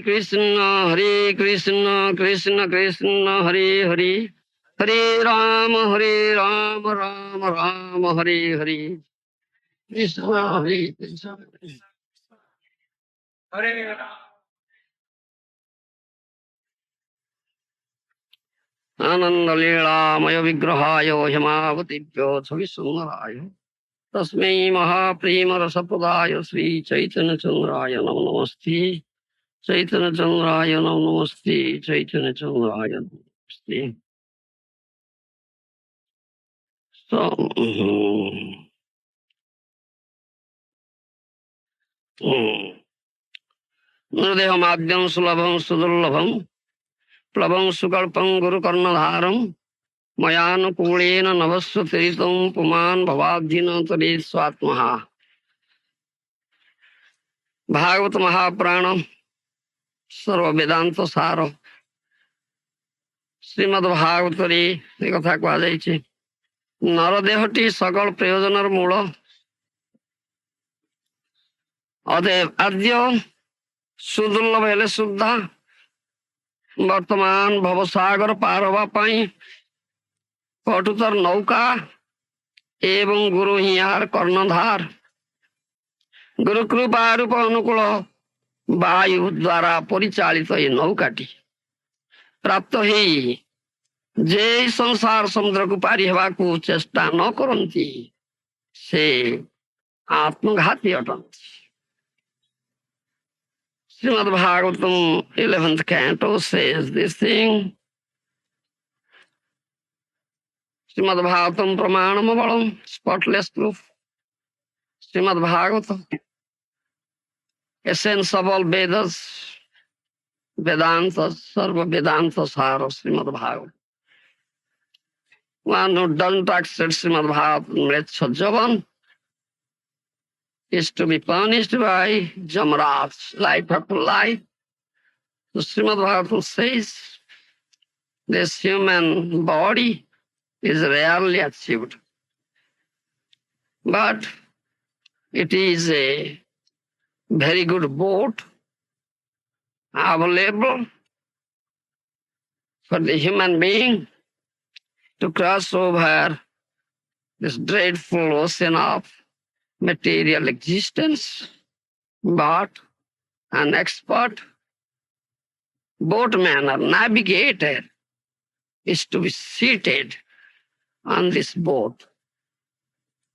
Hare Krishna, Krishna Krishna, Hare Hare, Hare Ram, Ram Ram, Hare Hare. Krishna Hare Krishna. Hare Ram. आनंद लीलामय विग्रहाय हेमावतीभ्यो छविसुंदराय तस्मै महाप्रेम रसप्रदाय श्री चैतन्य चंद्राय नमो नमस्ते चैतन्य चंद्राय नमो नमस्ते चैतन्य चंद्राय नमो नमस्ते. So, नृदेहमाद्यं सुलभं सुदुर्लभं प्लवं सुकल्पं गुरुकर्णधारं मयानुकूलेन नभस्वतीर्थं पुमान् भवाब्धिन तरेत् स्वात्महा. भागवत महापुराण सर्व वेदांत सार श्रीमद भागवतरे ए कथा कहुଯାଇଛି नरदेहटी सकल प्रयोजनर मूल अतएव आद्य सुदुर्लभ हेले सुद्धा वर्तमान भवसागर पार होगा पाई कटुतर नौका एवं गुरु हियार कर्णधार गुरु कृपा रूप अनुकूल वायु द्वारा परिचालित ये नौकाटी प्राप्त ही जे संसार समुद्र को पारी हवा को चेष्टा न करती से आत्मघाती अटंती. Srimad Bhagavatam 11th canto says this thing. Srimad Bhagavatam Pramanam Balam, spotless proof. Srimad Bhagavatam, essence of all Vedas, Vedanta, Sarva Vedanta Sara, Srimad Bhagavatam. One who doesn't accept Srimad Bhagavatam, Mretsha Javan, is to be punished by Jamraj, life after life. So Srimad Bhagavatam says, this human body is rarely achieved. But it is a very good boat available for the human being to cross over this dreadful ocean of material existence. But an expert boatman or navigator is to be seated on this boat,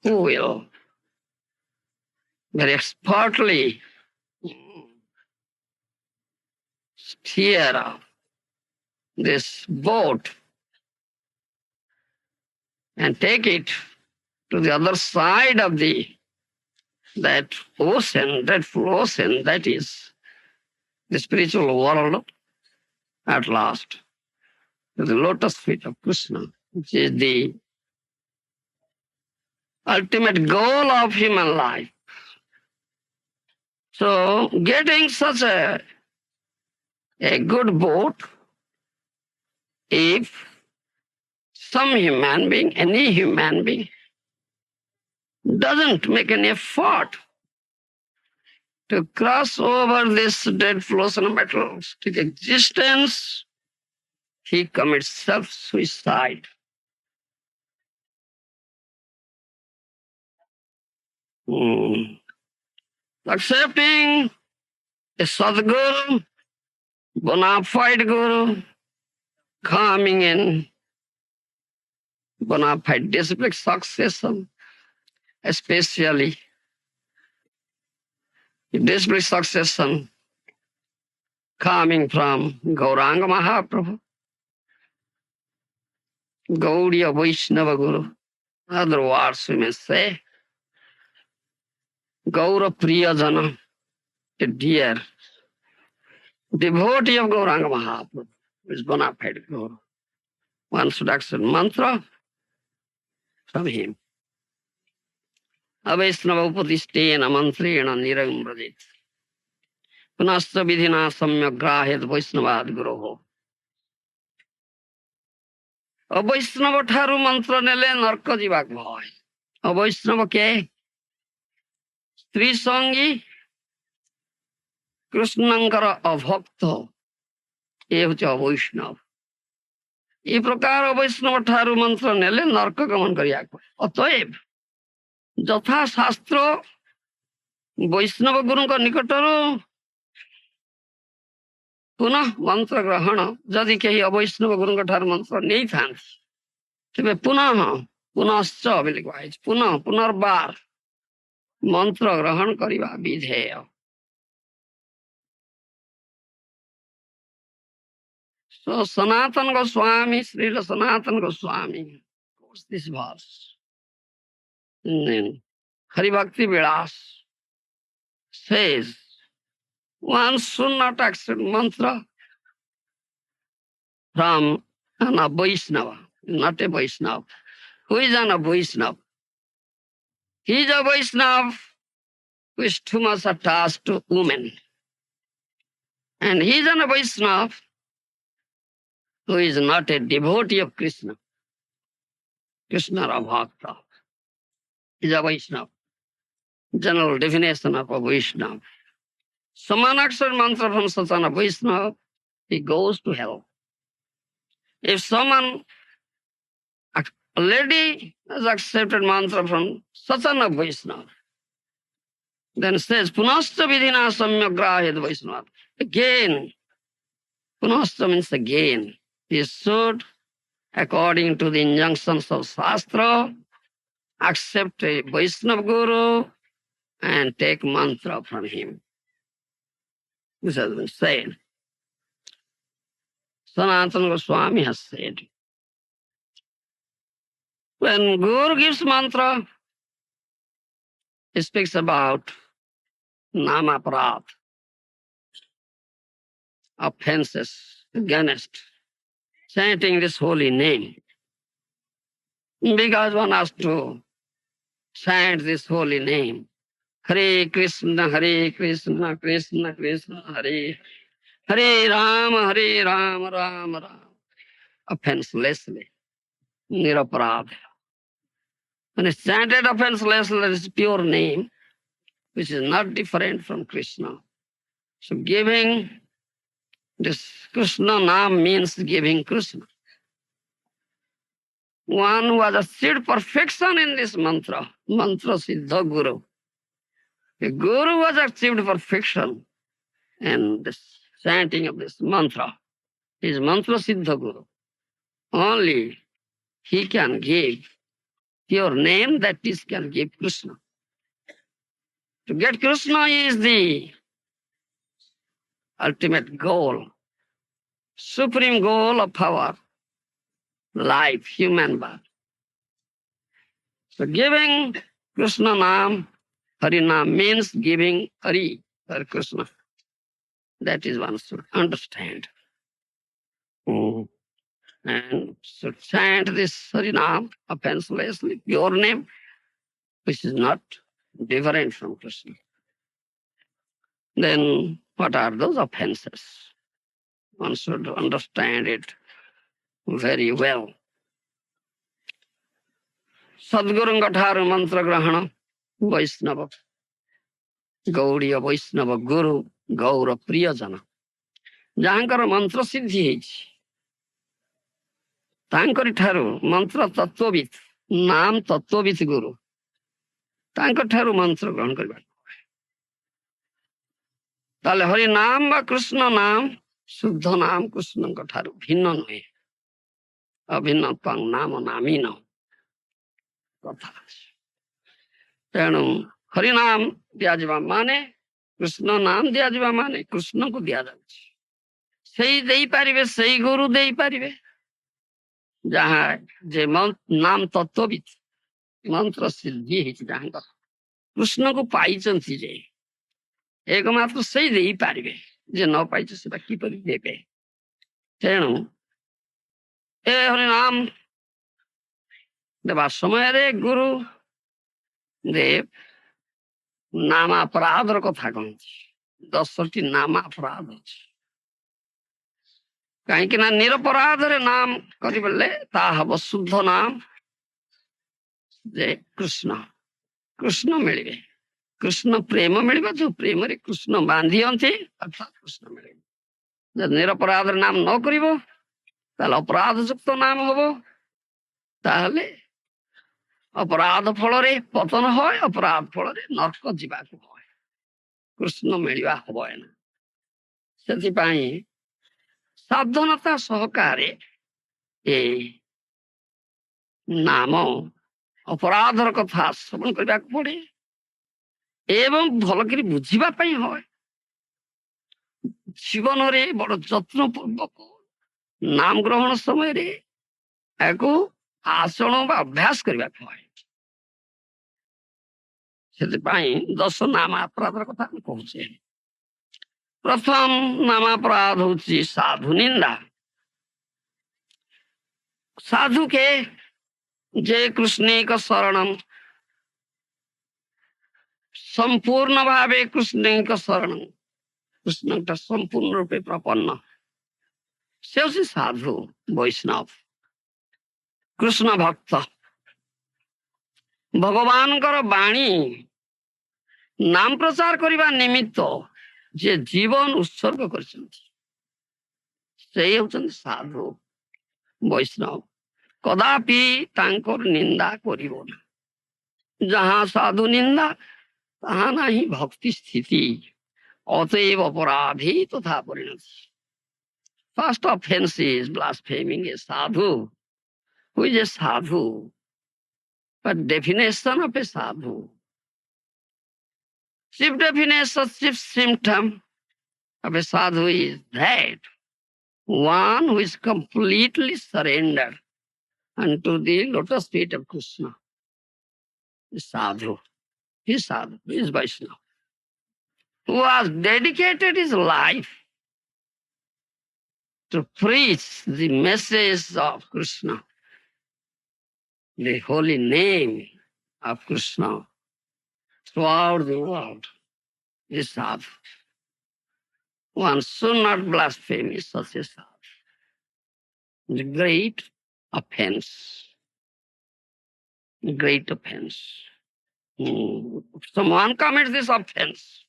who will very expertly steer this boat and take it to the other side of that ocean, dreadful ocean, that is the spiritual world, at last, to the lotus feet of Krishna, which is the ultimate goal of human life. So, getting such a good boat, if some human being, any human being, doesn't make an effort to cross over this dreadful ocean of materialistic existence, he commits self-suicide. Accepting a Sadguru, bona fide Guru, coming in bona fide disciplic succession, especially disciplic succession coming from Gauranga Mahaprabhu, Gaudiya Vaishnava Guru. Other words we may say, Gaura Priyajana, a dear devotee of Gauranga Mahaprabhu, is bona fide Guru. One should accept mantra from him. Avaishnava upadishtena mantrena nirang brajit. Punascha vidhina samyak grahet Vaishnavad guroho. अवैष्णव ठारू मंत्र नेले नर्क जीवाक भय. अवैष्णव के स्त्री संगी कृष्णंकर अभक्त ये हूँ अवैष्णव। ये प्रकार वैष्णव ठारू मंत्र नेले नरक गमन करिया अतएव यथा शास्त्र वैष्णव गुरु निकटर पुनः मंत्र ग्रहण जदि कहीं अवैष्णव गुरु ठार मंत्र नहीं था तेरे पुनः पुनश्च पुनः पुनर्बार मंत्र ग्रहण करवा विधेय। So Sanatana Goswami, Srila Sanatana Goswami, quotes this verse. And then Hari Bhakti Vilas says, one should not accept mantra from an Vaishnava, not a Vaishnava. Who is an Vaishnava? He is a Vaishnava who is too much attached to women. And he is an Vaishnava who is not a devotee of Krishna. Krishna Bhakta is a Vaishnava. General definition of a Vaishnava. Someone accepts mantra from such a Vaishnava, he goes to hell. If someone already has accepted mantra from such a Vaishnava, then says, Punascha vidhina samyagrahed Vaishnava. Again, Punascha means again. He should, according to the injunctions of Shastra, accept a Vaishnava Guru and take mantra from him. This has been said. Sanatana Goswami has said, when Guru gives mantra, he speaks about namaparad, offenses against chanting this holy name. Because one has to chant this holy name. Hare Krishna, Krishna Krishna, Hare Hare Rama, Rama Rama. Offenselessly, niraparad. When it's chanted offenselessly, that is pure name, which is not different from Krishna. So giving this Krishna Nam means giving Krishna. One who has achieved perfection in this mantra, mantra siddha guru. A guru who has achieved perfection in this chanting of this mantra. Is mantra siddha guru. Only he can give pure name, that is can give Krishna. To get Krishna is the ultimate goal, supreme goal of our life, human birth. So giving Krishna Nam, Harinam means giving Hari, Hare Krishna. That is one should understand. And should chant this Harinam offenselessly, pure name, which is not different from Krishna. Then what are those offenses? One should understand it very well. Sadgurunga ठारू मंत्र ग्रहण वैष्णव गौड़ीय वैष्णव गुरु गौर प्रियजन जहाँकर मंत्र सिद्धि तांकरी ठारू मंत्र तत्वविद नाम तत्वविद गुरु तांकर ठारू मंत्र ग्रहण करबा ताले हरि नाम बा कृष्ण नाम शुद्ध नाम कृष्ण ठारू भिन्न नुहे अभिन्न नाम नामीन कथा तेणु हरिनाम दिया माने कृष्ण नाम दिया माने कृष्ण को दिया पारिबे सही गुरु दे पारिबे जहाँ जे नाम तत्वविद मंत्र सिद्धि जहाँ कृष्ण को पाई जे एकमात्र सही दे पारिबे जे न पाई से किपरि देबे तेणु ए हरिनाम देवा समय रे गुरु देव नामापराधर कथा कहती 10टी नामापराध अछि कहीं ना निरपराध रे नाम करिबले ता हब शुद्ध नाम जे कृष्ण कृष्ण मिलिबे कृष्ण प्रेम मिल जो प्रेम रे कृष्ण बांधी अर्थात कृष्ण मिल जब निरपराध नाम न करिवो ताले अपराध युक्त नाम हबो ताले अपराध फल रे पतन होय अपराध फल रे नरक जीवाक होय कृष्ण मिलवा हबय ना सेति पई सावधानता सहकारे ए नाम अपराधर कथा श्रवण करबा पड़े एवं भल करी बुझिबा पई होय जीवन रे बड़ जत्न पूर्वक नाम ग्रहण समय रे एको आचरण बा अभ्यास करबा होय सेति पई 10 नाम अपराधर कथा कहूचे प्रथम नाम अपराध होची साधु निंदा साधु के जे कृष्ण का शरणम संपूर्ण भावे कृष्ण का शरण कृष्ण का संपूर्ण रूपे प्रपन्न से होची साधु वैष्णव कृष्ण भक्त भगवान कर वाणी नाम प्रचार करबा निमित्त जे जीवन उत्सर्ग करछन्ति से होचन साधु वैष्णव कदापि तांकर निंदा करिवो ना जहाँ साधु निंदा तहाँ नहीं भक्ति स्थिति अतएव अपराधी तथा परिणति first offence is blaspheming a sadhu who is a sadhu but definition of a sadhu chief definition chief symptom of a sadhu is that one who is completely surrendered unto the lotus feet of Krishna is sadhu. He is sadhu, he is Vaishnava, who has dedicated his life to preach the message of Krishna, the holy name of Krishna throughout the world is sadhu. One should not blaspheme such a sadhu. The great offense. Great offense. If someone commits this offense,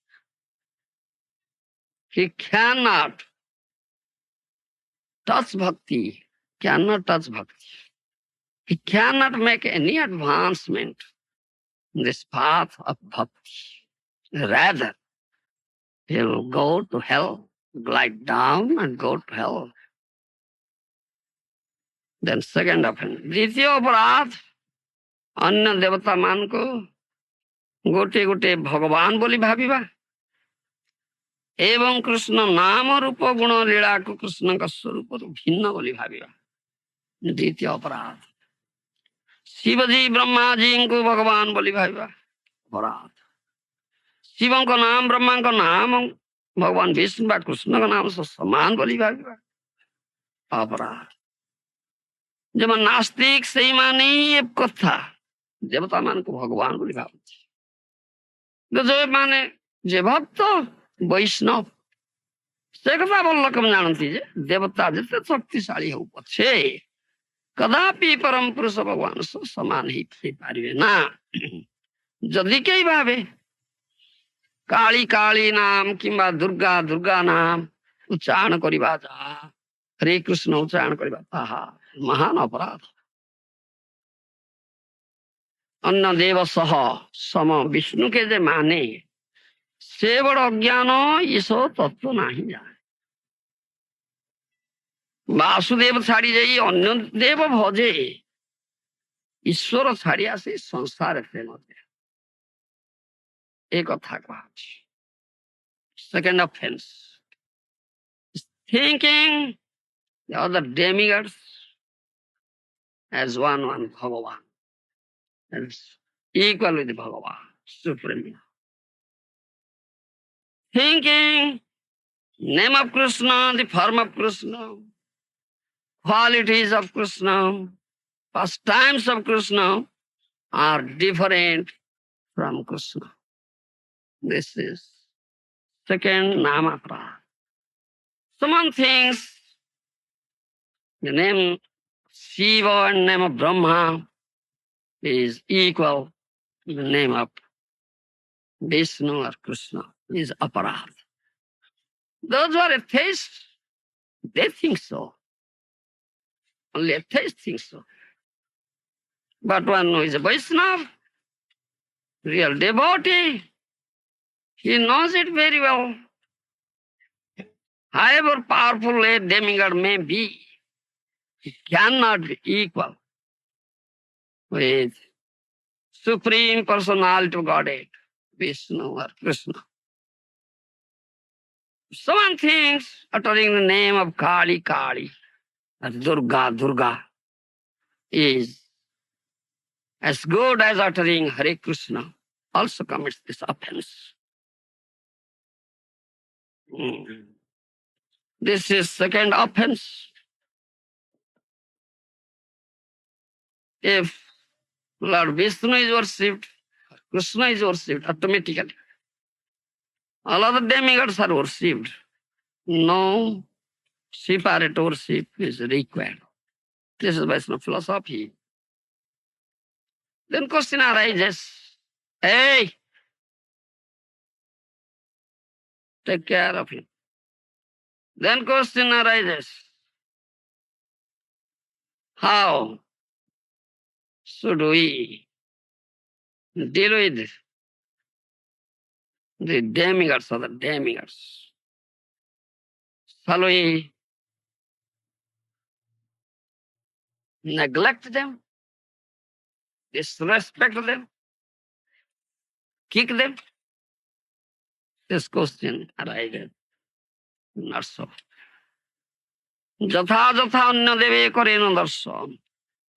he cannot touch bhakti, cannot touch bhakti. He cannot make any advancement in this path of bhakti. Rather, he will go to hell, glide down and go to hell. Then second offense. द्वितीय अपराध अन्य देवता मान को गोटे गोटे भगवान बोली भाविबा एवं कृष्ण नाम रूप गुण लीला को कृष्ण का स्वरूप भिन्न बोली भाविबा द्वितीय अपराध शिव जी ब्रह्मा जी को भगवान बोली भाविबा अपराध शिव को नाम ब्रह्मा को नाम भगवान विष्णु बा कृष्ण का नाम से समान बोली भाविबा अपराध जब नास्तिक सही माने ये कथा देवता मान को भगवान बोली भावती जो माने जे भक्त वैष्णव से कथा बोल कम जानती जे देवता जिते शक्तिशाली हो पछे कदापि परम पुरुष भगवान से समान ही पारे ना जदि कई भावे काली काली नाम किंबा दुर्गा दुर्गा नाम उच्चारण करिबा जा हरे कृष्ण उच्चारण करिबा ताहा महान अपराध अन्य देव सह सम विष्णु के जे माने से बड़ अज्ञान ईशो तत्व नहीं जाने वासुदेव छाड़ी जाई अन्य देव भजे ईश्वर छाड़ी आसे संसार प्रेम एक कथा कहा second offence thinking the other demigods as one Bhagavan as equal with Bhagavan supreme thinking name of Krishna the form of Krishna qualities of Krishna pastimes of Krishna are different from Krishna. This is second namapra. Someone thinks the name Shiva and name of Brahma is equal to the name of Vishnu or Krishna is aparad. Those who are atheists, they think so. Only atheists think so. But one who is a Vaishnava, real devotee, he knows it very well. However powerful a demigod may be, he cannot be equal with Supreme Personality of Godhead, Vishnu or Krishna. Someone thinks uttering the name of Kali, Kali, or Durga, Durga, is as good as uttering Hare Krishna, also commits this offense. This is second offense. If Lord Vishnu is worshipped, Krishna is worshipped automatically. All other demigods are worshipped. No separate worship is required. This is Vaishnava philosophy. Then question arises, hey, take care of him. Then question arises, how should we deal with the demigods or the demigods? Shall we neglect them, disrespect them, kick them? This question arises. Not so. যথা যথা অন্য দেবে করেন দর্শন,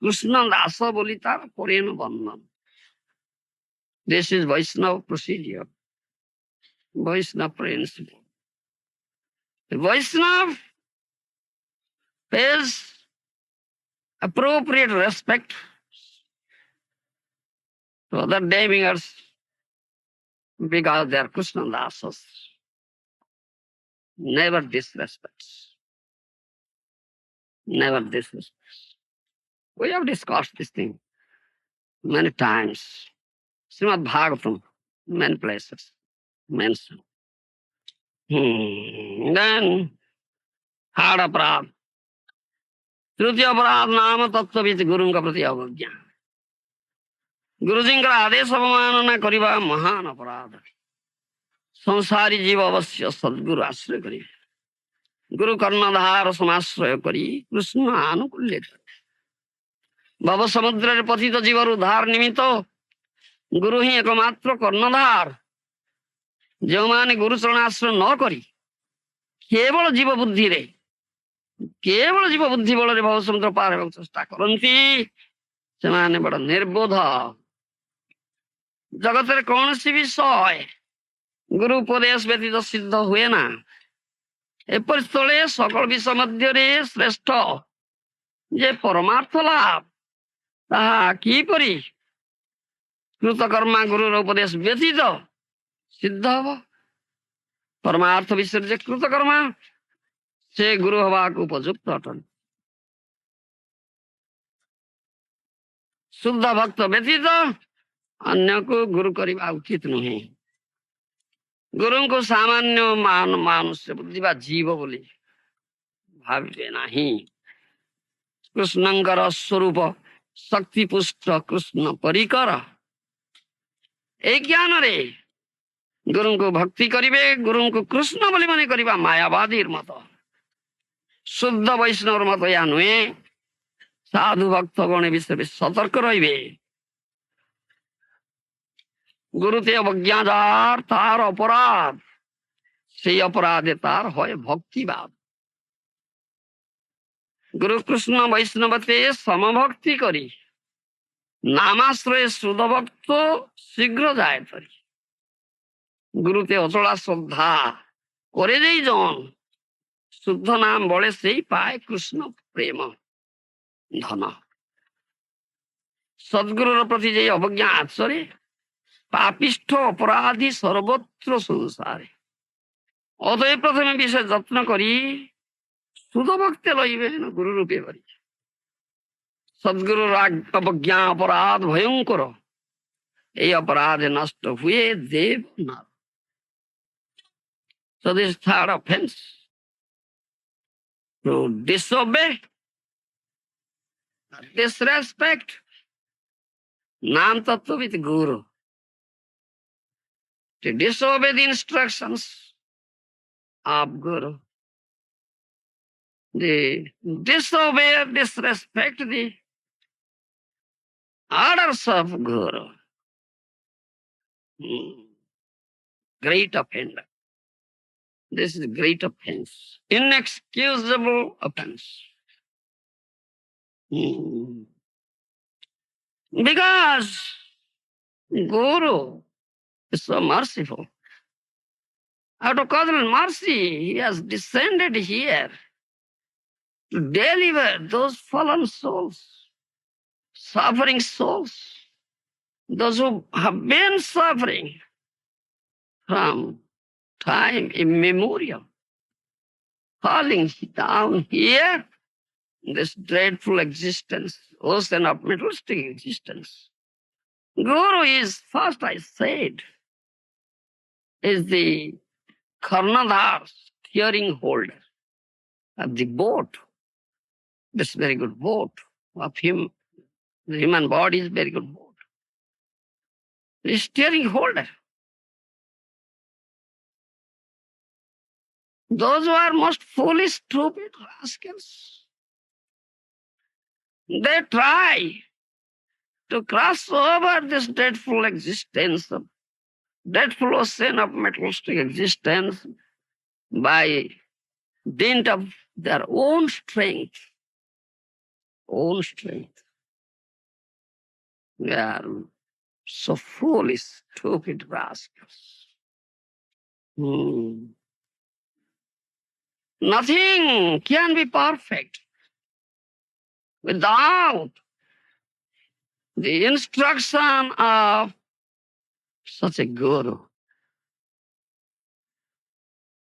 কৃষ্ণ দাস বলি তার করেন বন্ধন. This is Vaishnava procedure, Vaishnava principle. The Vaishnava pays appropriate respect to other demigods because they are Krishna dasas. Never disrespects. Never disrespects. We have discussed this thing many times. Srimad Bhagavatam, many places mentioned. Then, third aparad. तृतीय अपराध नाम तत्वविद गुरुଙ୍କ प्रति अवज्ञा. गुरुजीଙ୍କର आदेश अवमानना କରିବା महान अपराध. संसारी जीव अवश्य सद्गुरु आश्रय करिवे. गुरु कर्णधार समाश्रय करी कृष्ण आनुकूल्य करे. भव समुद्र पतित जीवर उद्धार निमित्त गुरु ही एकमात्र कर्णधार. ଯେଉଁମାନେ ଗୁରୁ ଚରଣ ଆଶ୍ରୟ ନ କରି କେବଳ ଜୀବ ବୁଦ୍ଧିରେ, କେବଳ ଜୀବ ବୁଦ୍ଧି ବଳରେ ଭବ ସମୁଦ୍ର ପାର ହେବାକୁ ଚେଷ୍ଟା କରନ୍ତି, ସେମାନେ ବଡ଼ ନିର୍বোଧ. ଜଗତରେ କୌଣସି ବିଷୟ ଗୁରୁ ଉପଦେଶ ବ୍ୟତୀତ ସିଦ୍ଧ ହୁଏ ନା. ଏପରି ସ୍ଥଳେ ସକଳ ବିଷୟ ମଧ୍ୟରେ ଶ୍ରେଷ୍ଠ ଯେ ପରମାର୍ଥ ଲାଭ, ତାହା କିପରି କୃତକର୍ମା ଗୁରୁର ଉପଦେଶ ବ୍ୟତୀତ ସିଦ୍ଧ ହବ? ପରମାର୍ଥ ବିଷୟରେ ଯେ କୃତକର୍ମା, ସେ ଗୁରୁ ହବାକୁ ଉପଯୁକ୍ତ ଅଟନ୍ତି. ଶୁଦ୍ଧ ଭକ୍ତ ବ୍ୟତୀତ ଅନ୍ୟକୁ ଗୁରୁ କରିବା ଉଚିତ ନୁହେଁ. ଗୁରୁଙ୍କୁ ସାମାନ୍ୟ ମନୁଷ୍ୟ ବୁଦ୍ଧି ବା ଜୀବ ବୋଲି ଭାବିବେ ନାହିଁ. କୃଷ୍ଣଙ୍କର ସ୍ୱରୂପ ଶକ୍ତି ପୁଷ୍ଟ କୃଷ୍ଣ ପରିକର, এই ଜ୍ଞାନରେ ଗୁରୁଙ୍କୁ ଭକ୍ତି କରିବେ. ଗୁରୁଙ୍କୁ କୃଷ୍ଣ ବୋଲି ମନେ କରିବା ମାୟାବାଦୀର ମତ. ଶୁଦ୍ଧ ବୈଷ୍ଣବର ମତ ଏହା ନୁହେଁ. ସାଧୁ ଭକ୍ତଗଣ ବିଷୟରେ ସତର୍କ ରହିବେ. গুরুতে অবজ্ঞা যার তার অপরাধ, সেই অপরাধে তার হয় ভক্তিবাদ. গুরু কৃষ্ণ বৈষ্ণবতে সমভক্তি করি নামাশ্রয়ে শুদ্ধ ভক্ত শীঘ্র যায় তরি. গুরুতে অচলা শ্রদ্ধা করে যেই জন, শুদ্ধ নাম বলে সেই পায় কৃষ্ণ প্রেম ধন. সদ্গুরুর প্রতি যে অবজ্ঞা আচরে পাপিষ্ঠ অপরাধী সর্বত্র সংসারে. অতএব প্রথমে বিশেষ যত্ন করি শুদ্ধ ভক্তে লইবে গুরু রূপে করি. সদ্গুরুর অবজ্ঞা অপরাধ ভয়ঙ্কর, এই অপরাধ নষ্ট हुए देव नर. So this third offense, to disobey, disrespect Nam Tattva with Guru, to disobey the instructions of Guru, the disobey or disrespect the orders of Guru. Great offender. This is great offense. Inexcusable offense. Because Guru is so merciful. Out of cosmic mercy, he has descended here to deliver those fallen souls, suffering souls, those who have been suffering from time immemorial, falling down here in this dreadful existence, ocean of materialistic existence. Guru is, first I said, is the Karnadhar, steering holder of the boat. This very good boat of him. The human body is very good boat. The steering holder. Those who are most foolish, stupid rascals, they try to cross over this dreadful existence, dreadful ocean of materialistic existence by dint of their own strength. Own strength. They are so foolish, stupid rascals. Nothing can be perfect without the instruction of such a guru.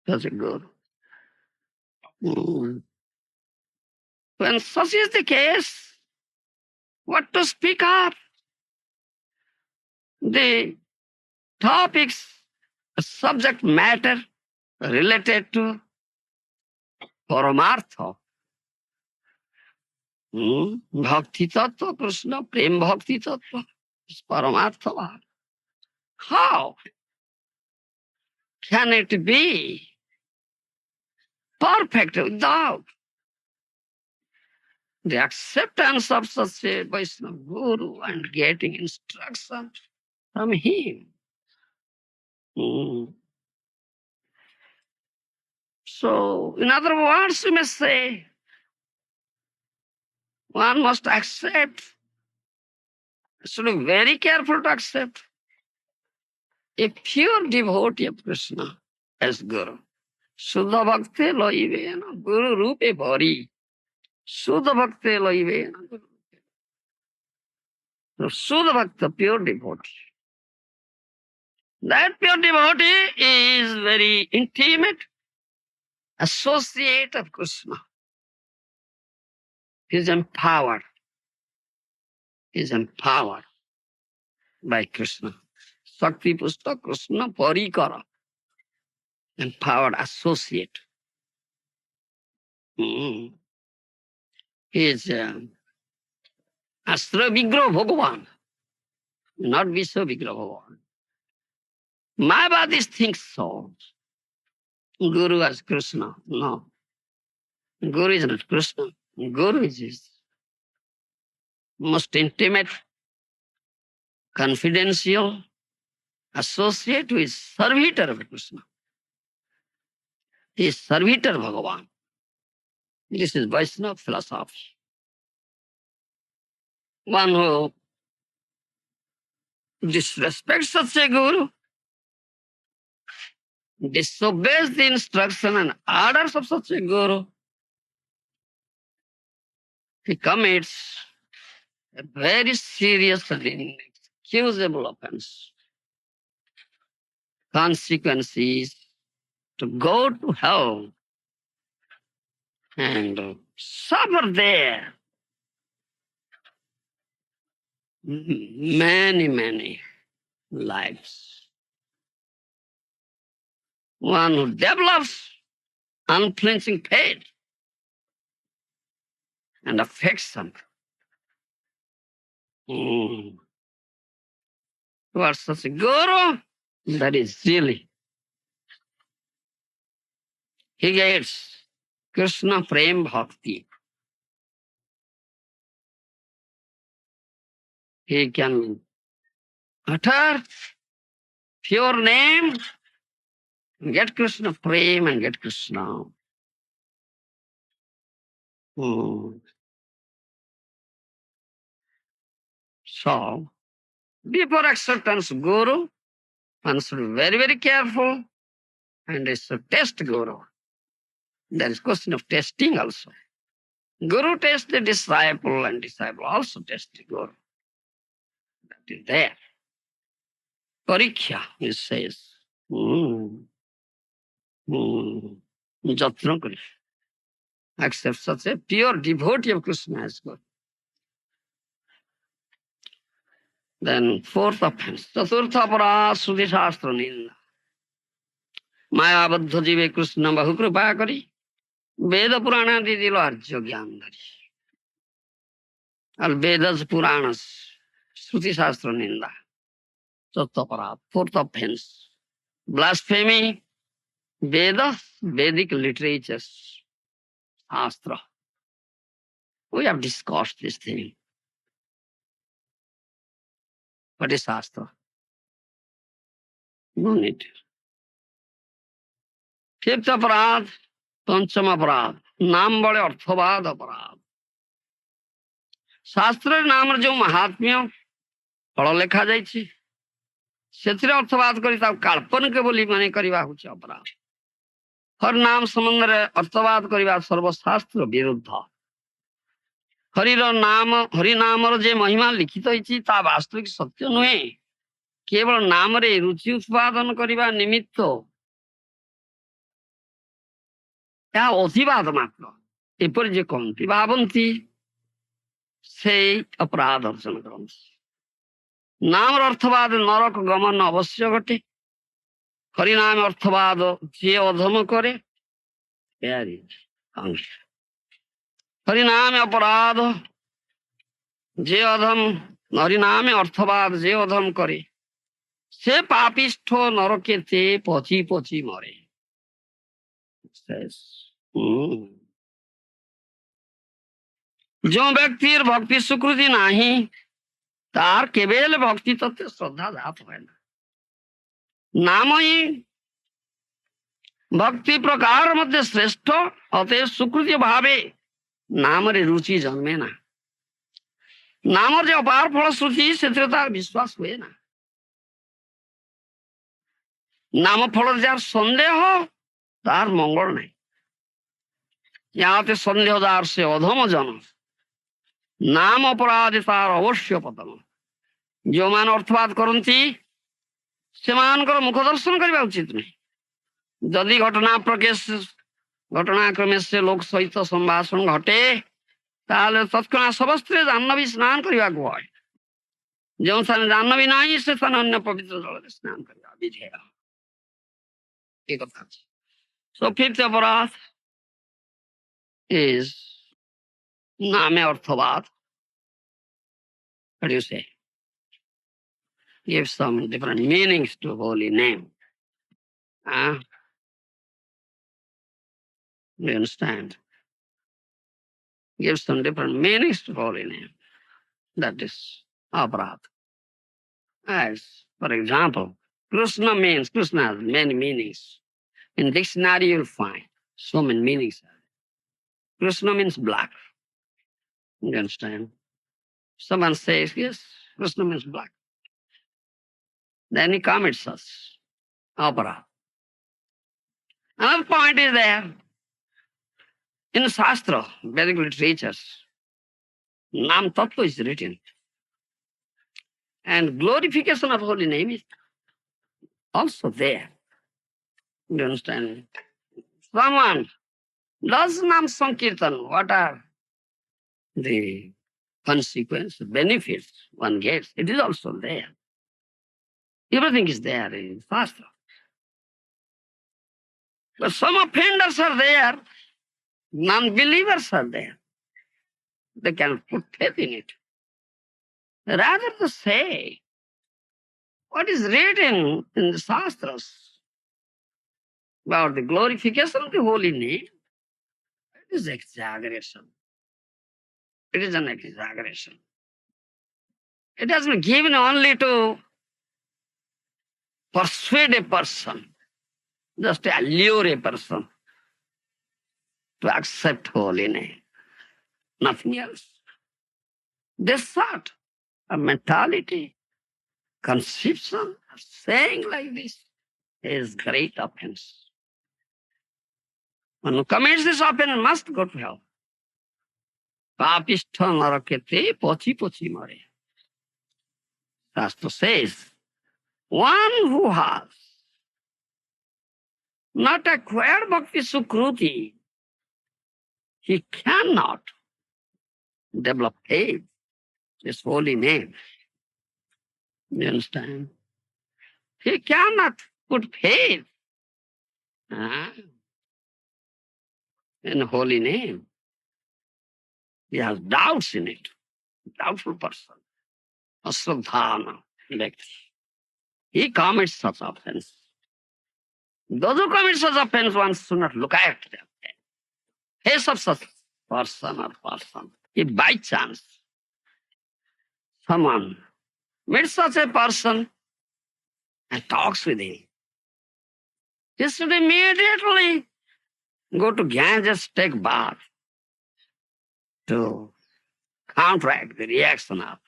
Such a guru. When such is the case, what to speak of? The topics, subject matter related to Paramartha. Bhakti Tattva, Krishna, Prem Bhakti Tattva, is Paramartha. How can it be perfect without the acceptance of such a Vaishnava Guru and getting instruction from him? So, in other words, we may say, one must accept, should be very careful to accept a pure devotee of Krishna as Guru. Shuddha bhakti laivena Guru rupe bhari. Shuddha bhakti laivena Guru. So, Shuddha bhakti, pure devotee. That pure devotee is very intimate associate of Krishna. He is empowered. He is empowered by Krishna. Shakti Pusta Krishna Parikara. Empowered associate. He is Astra Vigraha Bhagavan, not Vishwa Vigraha Bhagavan. Mayavadis think so. Guru as Krishna. No. Guru is not Krishna. Guru is his most intimate, confidential associate who is servitor of Krishna. He is servitor of Bhagavan. This is Vaishnava philosophy. One who disrespects such a guru, disobeys the instruction and orders of such a guru, he commits a very serious and inexcusable offense. Consequence is to go to hell and suffer there many lives. One who develops unflinching faith and affection towards such a guru, that is really, he gets Krishna Prem Bhakti. He can utter pure name, get Krishna Prem and get Krishna. So, before acceptance Guru, one should be very, very careful and it's a test Guru. There is question of testing also. Guru tests the disciple and disciple also tests the Guru. That is there. Pariksha, he says. Jatna kari. Accept such a pure devotee of Krishna as God. Then fourth offense. Chaturtha para Sruti Shastra Ninda. Mayabadha jive Krishna bahu kripa kari. Veda Purana didilo arjo gyan dhari. Al Vedas Puranas. Sruti Shastra Ninda. Chaturtha para. Fourth offense. Blasphemy. Vedas, Vedic literatures. Shastra. We have discussed this thing. What is Shastra? No need. Fifth aparad, pancham aparad, नाम बड़े अर्थवाद अपराध. शास्त्र नाम जो महात्म्य फल लेखा जाइछि सेथिरे अर्थवाद करी ता काल्पनिक बोली माने करिवा होछि अपराध. हर नाम संबंध रे अर्थवाद करिवा सर्वशास्त्र विरुद्ध. हरिर नाम हरि नामर जे महिमा लिखित होइछि ता वास्तविक सत्य नुहे. केवल नाम रे रुचि उत्पादन करिवा निमित्त या अतिवाद मात्र. एपर जे कंति भावंती से अपराध अर्जन करନ୍ତି. नाम अर्थवाद नरक गमन अवश्य घटे. हरिनाम अर्थवाद जे अधम करे हरिनाम अपराध जे अधम हरिनाम अर्थवाद जे अधम करे से पापिष्ठ नरके ते पची पची मरे. जो व्यक्तिर भक्ति सुकृति नाही तार केवल भक्ति तत्व श्रद्धा जात है ना. नाम ही भक्ति प्रकार मध्य श्रेष्ठ अतः सुकृति भावे नाम रे रुचि जन्मे ना. नाम जो अपार फल श्रुति से तार विश्वास हुए ना. नाम फल जार संदेह तार मंगल नहीं. यहाँ संदेह जार से अधम जन नाम अपराध तार अवश्य पतन. जो मान अर्थवाद करती से मुख दर्शन करने उचित नहीं. जदि घटनाक्रमे से लोक सहित संभाषण घटे ताले तत्क्षण सबस्त्रे जाह्नवी स्नान करने को है. जो स्थान जाह्नवी नहीं से स्थान अन्य पवित्र जल स्नान करने विधेय. So fifth अपराध is नामे अर्थवाद. What do you say? Give some different meanings to holy name. You understand? Give some different meanings to holy name. That is aparad. As, for example, Krishna has many meanings. In dictionary you'll find so many meanings. Krishna means black. You understand? Someone says, yes, Krishna means black. Then he commits us. Aparad. Another point is there. In Shastra, Vedic literatures, Nam Tattva is written. And glorification of holy name is also there. You understand? Someone does Nam Sankirtan. What are the consequences, benefits one gets? It is also there. Everything is there in Shastra. But some offenders are there, non-believers are there. They cannot put faith in it. Rather to say what is written in the Shastras about the glorification of the holy name, it is exaggeration. It is an exaggeration. It has been given only to persuade a person, just to allure a person to accept holy name. Nothing else. This sort of mentality, conception of saying like this is great offense. One who commits this offense must go to hell. Papistha narakete pochi pochi mare. Shastra says, one who has not acquired bhakti sukruti, he cannot develop faith, this holy name. You understand? He cannot put faith in holy name. He has doubts in it. Doubtful person. Asradhana व्यक्ति. He commits such offense. Those who commit such offense, one should not look at them. Face of such person or person. If by chance someone meets such a person and talks with him, he should immediately go to Ganges, take bath to counteract the reaction of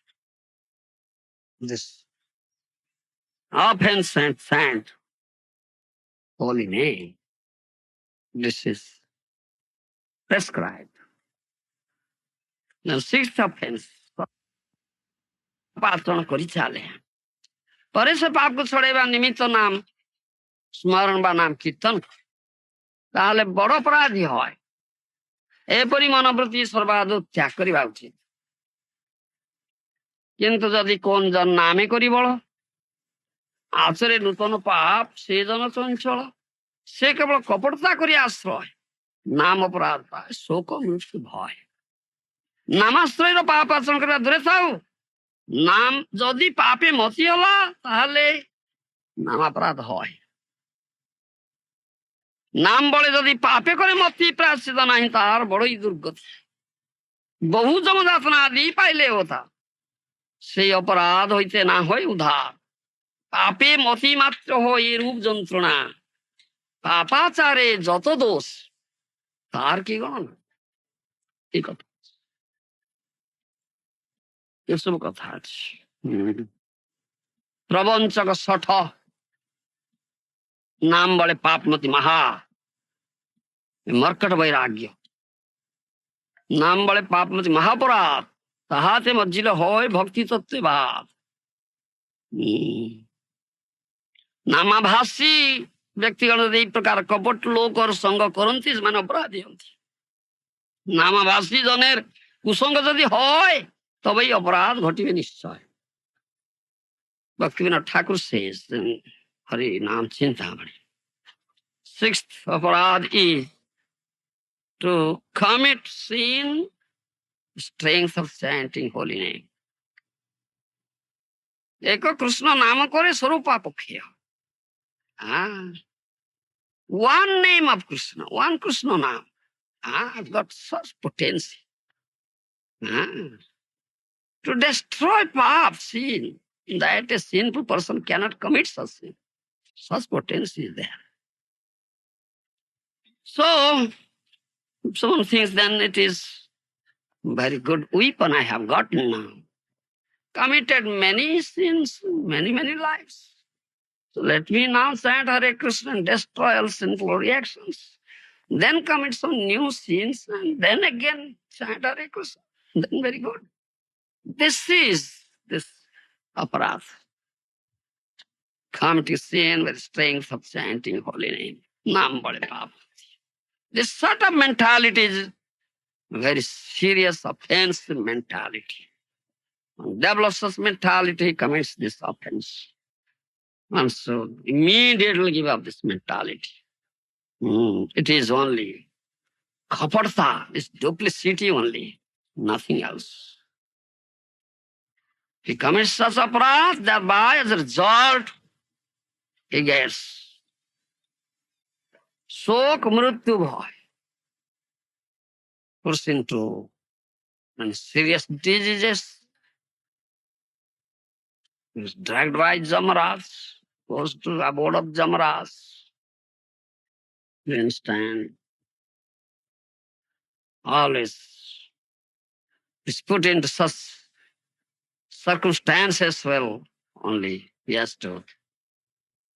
this offense and saint holy name. This is prescribed. Now, sixth offense. पाचन करी चाले परे से पाप को छोड़ेबा निमित्त नाम स्मरण बा नाम कीर्तन ताहले बड़ अपराधी হয় एपरि मनोवृत्ति सर्वादु त्याग करिबा उचित किंतु जदि कोन जन नामे करी बड़ आचरे नूतन पाप से जन चंचल से केवल कपटता करी आश्रय नाम अपराध पाए शोक मृत्यु भय नामाश्रय पाप आचरण करा दूरे थाऊ नाम जदि पापे मती हला ताहले नाम अपराध হয় नाम बड़े जदि पापे करे मती प्रायश्चित नहीं तार बड़ई दुर्गति बहु जमदातना आदि पाइले होता से अपराध হইতে না হয় উদ্ধার पापे मती मात्र হয় এই রূপ যন্ত্রণা পাপাচারে যত দোষ তার কি গণনা এই কথা এসব কথা আছে প্রবঞ্চক শঠ नाम बड़े पापमती महा मर्कट वैराग्य नाम बड़े पापमती महापराध ताहाते मज्जिल होय भक्ति तत्व भाव नामाभासी व्यक्तिगण यदि प्रकार कपट लोक और संग करती माने अपराधी हंती नामाभासी जनेर कुसंग यदि होय तबेई अपराध घटिबे निश्चय भक्तिविनोद ठाकुर says हरि नाम Chintamani. Sixth aparad is to commit sin, strength of chanting holy name. एको कृष्ण नाम करे स्वरूप अपक्षय. One name of Krishna, one Krishna name, has got such potency to destroy pap, sin, that a sinful person cannot commit such sin. Such potency is there. So, someone thinks then it is very good weapon I have gotten now. Committed many sins, many lives. So let me now chant Hare Krishna and destroy all sinful reactions. Then commit some new sins and then again chant Hare Krishna. Then very good. This is this aparadh. Committing sin with strength of chanting holy name. Nam bade paap. This sort of mentality is very serious offense mentality. One develops such mentality, he commits this offense. One should immediately give up this mentality. It is only kapartha, this duplicity only, nothing else. He commits such aparadh, thereby as a result, he gets shok mrityu bhay, pushed into serious diseases, is dragged by Jamaraj, goes to the abode of Jamaraj. You understand? Always is put into such circumstances, well, only he has to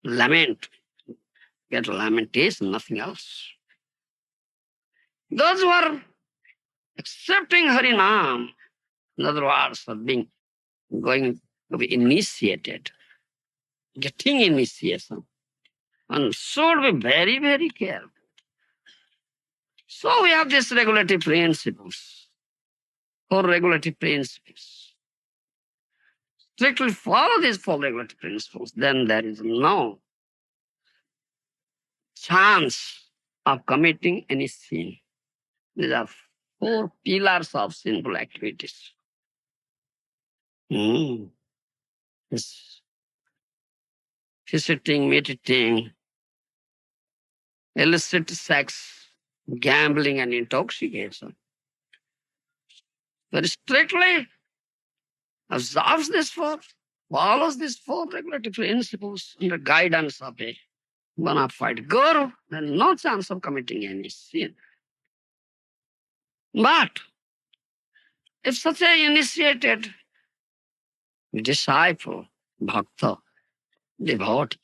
lament, get lamentation, nothing else. Those who are accepting Harinam, in other words, are going to be initiated, getting initiation, and should be very, very careful. So we have these regulative principles, 4 regulative principles. Strictly follow these 4 regulative principles, then there is no chance of committing any sin. These are 4 pillars of sinful activities. Yes. Visiting, meditating, illicit sex, gambling, and intoxication. Very strictly observes this 4, follows these 4 regulative principles under guidance of a bona fide guru, then no chance of committing any sin. But if such a initiated disciple, bhakta, devotee,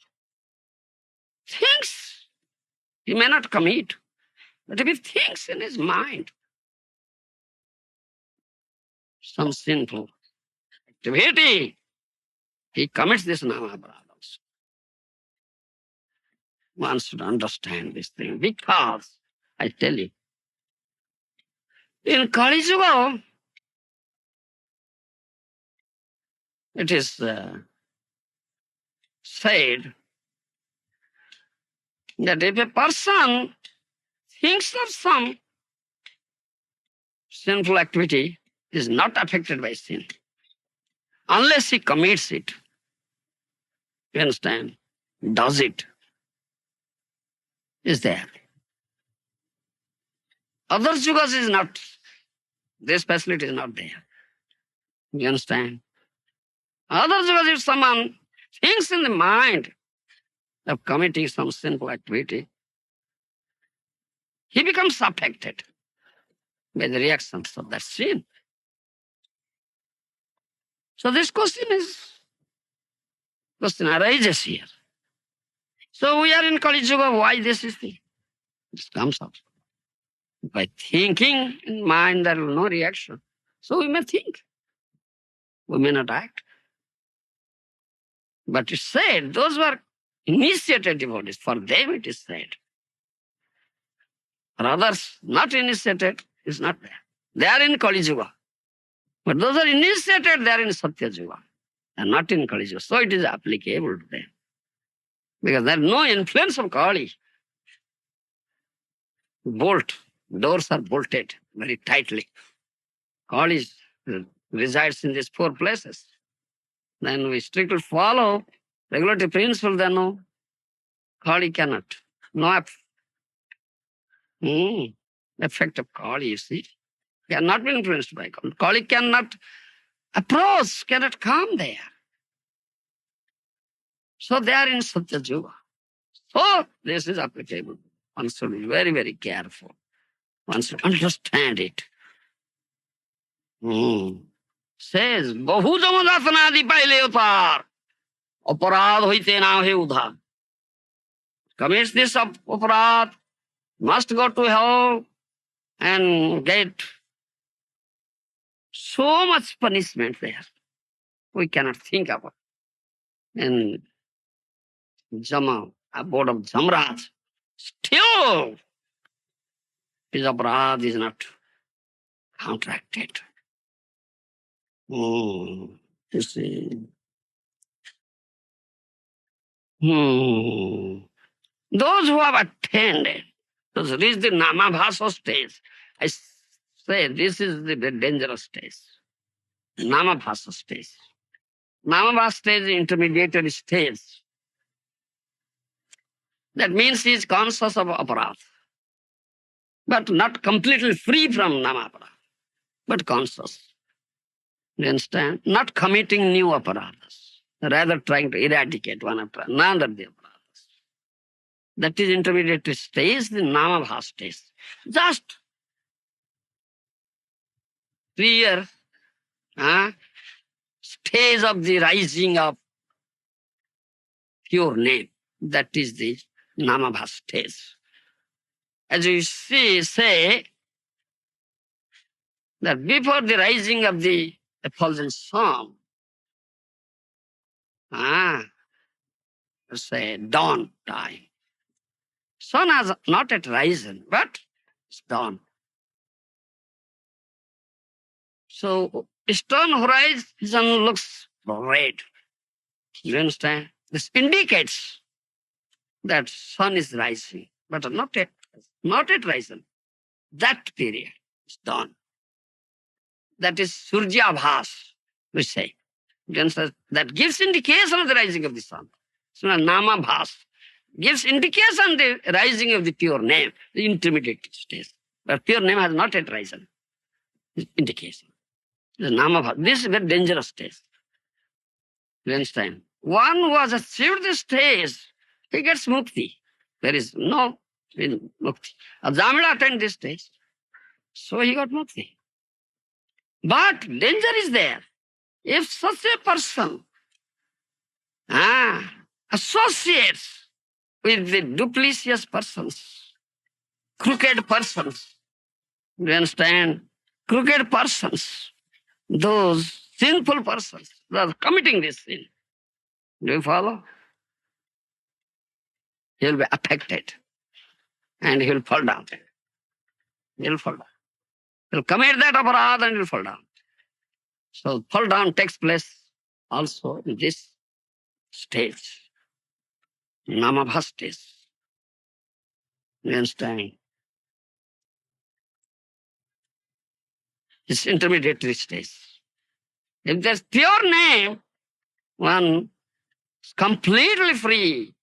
thinks he may not commit, but if he thinks in his mind some sinful activity, he commits this Namaparad also. One should understand this thing because, I tell you, in Kali Yuga, it is said that if a person thinks of some sinful activity, is not affected by sin unless he commits it. You understand? Does it? Is there. Other yugas is not. This facility is not there. You understand? Other yugas, if someone thinks in the mind of committing some sinful activity, he becomes affected by the reactions of that sin. So this question arises here. So we are in Kali Yuga. Why this is the? This comes up. By thinking in mind, there will no reaction. So we may think. We may not act. But it's said, those who are initiated devotees, for them it is said. For others, not initiated, is not there. They are in Kali Yuga. But those who are initiated, they are in Satya Yuga. They are not in Kali Yuga. So it is applicable to them. Because there is no influence of Kali. Doors are bolted very tightly. Kali resides in these 4 places. Then we strictly follow regulative principle, then no, Kali cannot. No effect of Kali, you see. They are not being influenced by Kali. Kali cannot approach, cannot come there. So they are in Satya Yuga. So this is applicable. One should be very, very careful. One should understand it. Says, Bahu Jamadasana paile utar, aparad hoite na he udhar. Commits this aparad, must go to hell and get so much punishment there. We cannot think about it. And abode of Jamraj, still his aparad is not contracted. You see. Hmm. Those who have attained, those reach the Namabhasa stage, I say this is the dangerous stage. Namabhasa stage. Namabhasa stage is intermediate stage. That means he is conscious of aparadha, but not completely free from namaparadha, but conscious. You understand? Not committing new aparadhas, rather trying to eradicate one after another the aparadhas. That is intermediate stage, the namabhasa stage. Just 3 years stage of the rising of pure name. That is the namabhasa stage. As you see, say that before the rising of the effulgent sun, say dawn time. Sun has not yet risen, but it's dawn. So eastern horizon looks red. You understand? This indicates that sun is rising, but not yet risen. That period is dawn. That is Surya Bhas, we say. You understand? That gives indication of the rising of the sun. So Nama Bhas gives indication of the rising of the pure name, the intermediate stage. But pure name has not yet risen. Indication. The Nama Bhas. This is a very dangerous stage. You understand? One who has achieved this stage, he gets mukti. There is no mukti. Jamila attained this stage, so he got mukti. But danger is there. If such a person associates with the duplicitous persons, crooked persons, you understand? Crooked persons, those sinful persons, that are committing this sin. Do you follow? He will be affected and he will fall down. He will fall down. He will commit that aparadha and he will fall down. So fall down takes place also in this stage, namabha stage. You understand? It's intermediate stage. If there's pure name, one is completely free,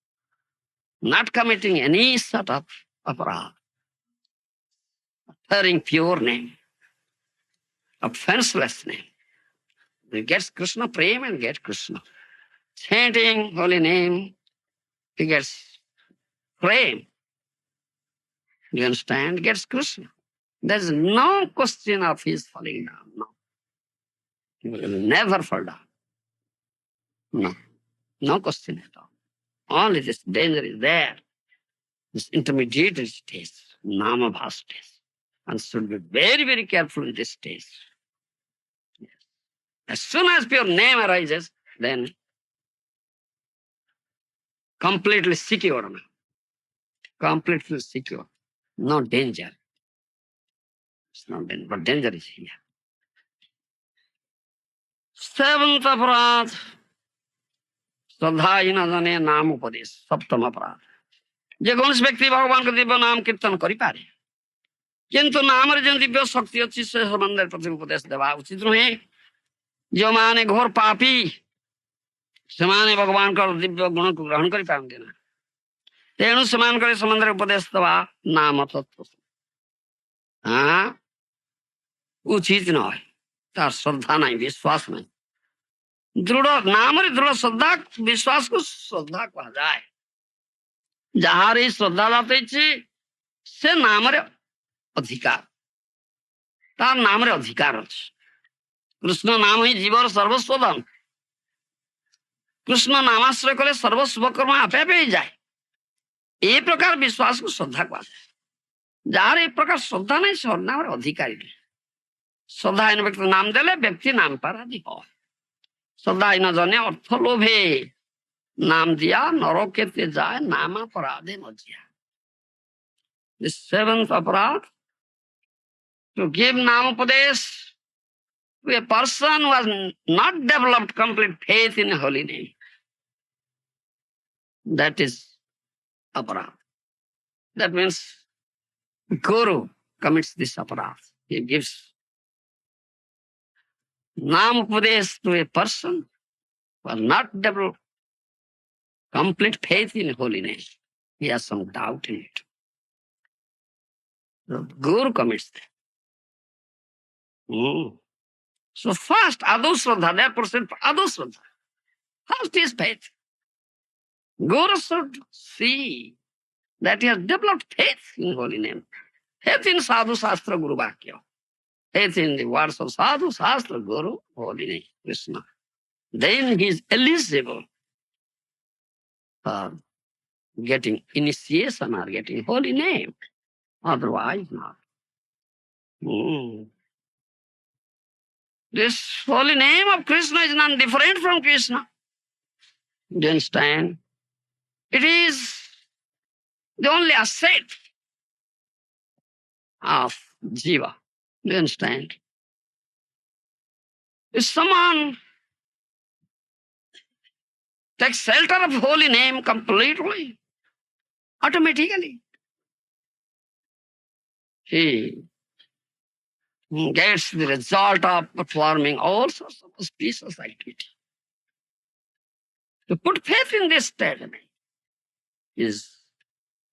not committing any sort of aparadha, uttering pure name, offenseless name. He gets Krishna prema and gets Krishna. Chanting holy name, he gets prema. You understand? Gets Krishna. There's no question of his falling down. No. He will never fall down. No. No question at all. Only this danger is there. This intermediate stage, namabha stage. And should be very, very careful in this stage. Yes. As soon as pure name arises, then completely secure now. Completely secure. No danger. It's not danger, but danger is here. Seventh aparadh, श्रद्धाहीन जने नाम उपदेश, सप्तम अपराध. जे कौन व्यक्ति भगवान को दिव्य नाम कीर्तन करिपारे किंतु नाम जो दिव्य शक्ति अच्छी से संबंध प्रति उपदेश देवा उचित नुहे. जो माने घोर पापी से भगवान का दिव्य गुण को ग्रहण कर पारती ना, तेणु से संबंध उपदेश देवा नाम तत्व उचित न तार श्रद्धा नहीं, विश्वास नहीं. दृढ़ नाम दृढ़ श्रद्धा विश्वास को श्रद्धा कहा जाए. जार श्रद्धा जाते से नाम अधिकार, तार नाम अधिकार अच्छे. कृष्ण नाम ही जीवर सर्वस्व धन. कृष्ण नामाश्रय कले सर्व शुभ कर्म आपे आपे ही जाए. ये प्रकार विश्वास को श्रद्धा कहा जाए. जार एक प्रकार श्रद्धा नहीं से नाम अधिकारी नहीं. श्रद्धाहीन व्यक्ति नाम देले व्यक्ति नाम पर आदि हो. श्रद्धाहीन जने अर्थ लोभे नाम दिया नरके ते जाए नाम अपराधे न जिया. The seventh aparadh, to give Nama Upadesh to a person who has not developed complete faith in holy name. That is aparadha. That means Guru commits this aparadha. He gives Nam Upadesh to a person who has not developed complete faith in holy name. He has some doubt in it. The Guru commits that. So first, Adu Shraddha, therefore said Adu Shraddha. First is faith. Guru should see that he has developed faith in holy name. Faith in Sadhu Shastra Guru Vakya. Faith in the words of Sadhu Shastra Guru, holy name, Krishna. Then he is eligible for getting initiation or getting holy name. Otherwise not. This holy name of Krishna is not different from Krishna. Do you understand? It is the only asset of Jiva. Do you understand? If someone takes shelter of holy name completely, automatically, he gets the result of performing all sorts of auspicious activity. To put faith in this statement is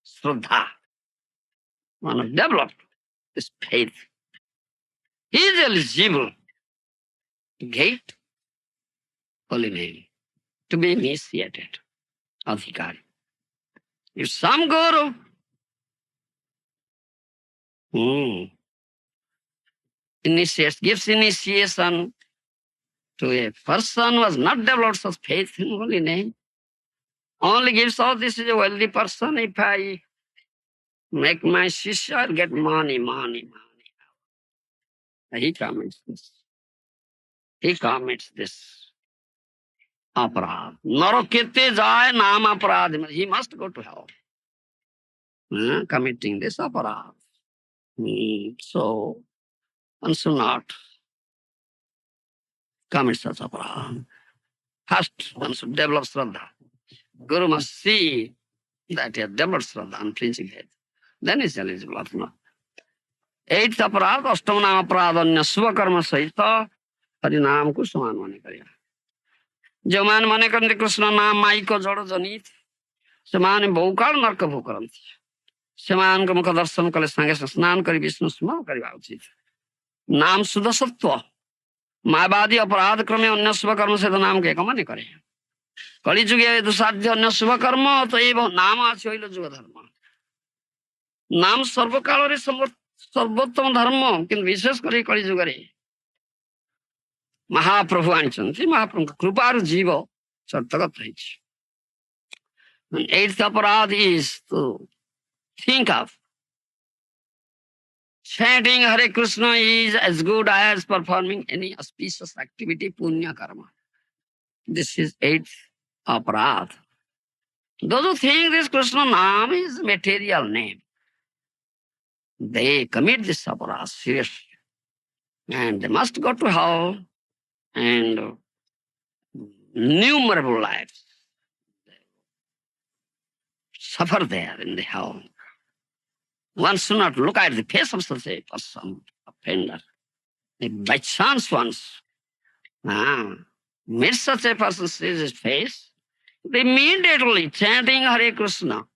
Shraddha. One has developed this faith. He is eligible to get holy name, to be initiated, adhikari. If some guru gives initiation to a person who has not developed such faith in holy name, only gives, oh, this is a wealthy person, if I make my shishya, I'll get money. He commits this aparadha. Narakete jaya nam aparadha. He must go to hell. Committing this aparadha. So, one should not commit such aparadha. First, one should develop Shraddha. Guru must see that he has developed Shraddha, unflinching faith. Then he is eligible. Eighth aparadha, अष्टम नाम अपराध अन्य शुभ कर्म सहित हरि नाम को समान माने करेगा. जो मान माने करते कृष्ण नाम माई को जड़ जनित ସେମାନେ ବହୁକାଳ ନର୍କ ଭୋଗ କରନ୍ତି. ସେମାନଙ୍କ ମୁଖ ଦର୍ଶନ କଲେ ସାଙ୍ଗେ ସାଙ୍ଗେ ସ୍ନାନ କରି ବିଷ୍ଣୁ ସ୍ମରଣ କରିବା ଉଚିତ. ନାମ ଶୁଦ୍ଧ ସତ୍ୱ ମାୟାବାଦୀ ଅପରାଧ କ୍ରମେ ଅନ୍ୟ ଶୁଭ କର୍ମ ସହିତ ନାମକୁ ଏକ ମନେ करे. କଳିଯୁଗେ ଦୁଃସାଧ୍ୟ ଅନ୍ୟ ଶୁଭ କର୍ମ ତ ଏବଂ ନାମ ଅଛି ହଇଲ ଯୁଗ ଧର୍ମ. ନାମ ସର୍ବକାଳରେ ସର୍ବୋତ୍ତମ ଧର୍ମ, କିନ୍ତୁ ବିଶେଷ କରି କଳିଯୁଗରେ ମହାପ୍ରଭୁ ଆଣିଛନ୍ତି. ମହାପ୍ରଭୁଙ୍କ କୃପାରୁ ଜୀବ ସର୍ତ୍ତଗତ ହେଇଛି. Eighth aparadha is to think of chanting Hare Krishna is as good as performing any auspicious activity, punya karma. This is eighth aparadha. Those who think this Krishna Nam is material name, they commit this aparadha seriously. And they must go to hell and innumerable lives suffer there in the hell. One should not look at the face of such a person, offender. If by chance once meet such a person, sees his face, they immediately chanting Hare Krishna,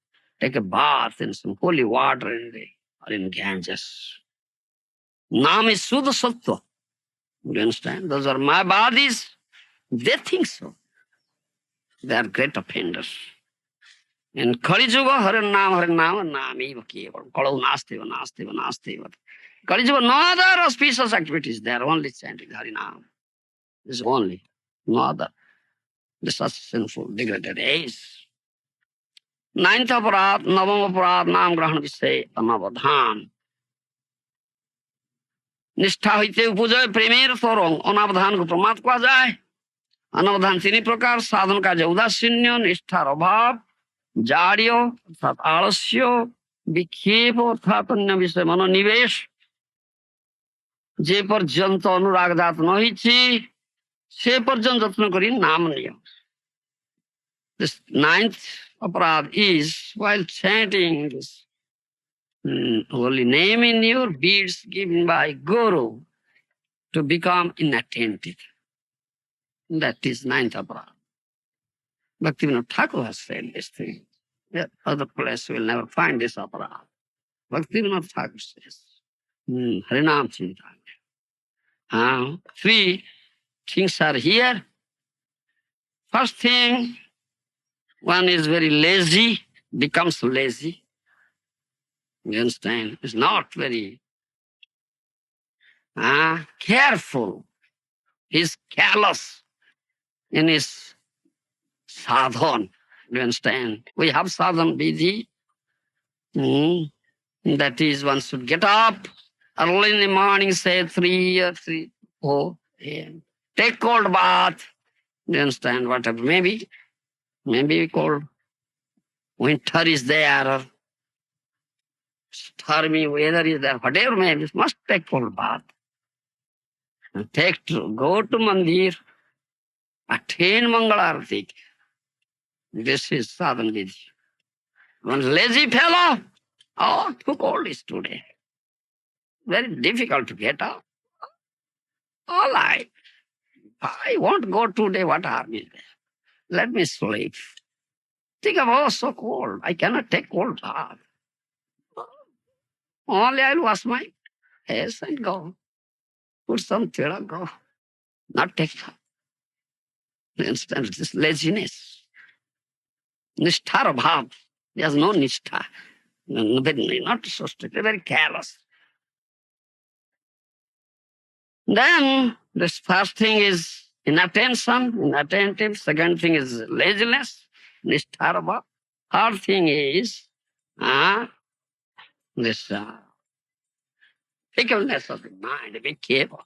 take a bath in some holy water or in Ganges. Nam is Suddha Sattva. Do you understand? Those are my bodies. They think so. They are great offenders. In Kali Yuga, Nami Keval. Kalau Nasteva. Kali Yuga, no other auspicious activities. They are only chanting Harinam. This is only, no other. This is such sinful, degraded age. Ninth aparad, Navam aparad, Nam Grahan Visay, Anavadhan. निष्ठा হইতে উপজয় প্রেমের তরঙ্গ অনাবধানকে প্রমাদ কোয়া যায়. অনাবধান তিন প্রকার: সাধন কাজে উদাসীন্য, নিষ্ঠার অভাব, জাড়্য অর্থাৎ আলস্য, বিক্ষেপ অর্থাৎ অন্য বিষয়ে মনোনিবেশ। যে পর্যন্ত অনুরাগ জাত নহিছি সে পর্যন্ত যত্ন করি নাম নিও. This ninth aparad is while chanting this holy name in your beads given by Guru to become inattentive. That is ninth aparad. Bhaktivinoda Thakur has said this thing. Yeah, other place will never find this aparad. Bhaktivinoda Thakur says, Harinam Chintamani. Three things are here. First thing, one is very lazy, becomes lazy. You understand? Is not very careful. He's careless in his sadhan. You understand? We have sadhan vidhi. That is, one should get up early in the morning, say 3 or 3, 4 a.m. Take cold bath. You understand? Whatever. Maybe cold. Winter is there, or stormy weather is there, whatever may be, must take cold bath. Go to mandir, attend Mangalarati. This is sadhan vidhi. One lazy fellow, too cold is today. Very difficult to get up. All right. I won't go today. What harm is there? Let me sleep. Think of, so cold. I cannot take cold bath. Only I'll wash my face and go. Put some tilak, go. Not take bath. Understand this laziness. Nisthara bhav. There's no nistha. Not so strict, very careless. Then this first thing is inattention, inattentive. Second thing is laziness, nisthara bhav. Third thing is this fickleness of the mind. Be careful.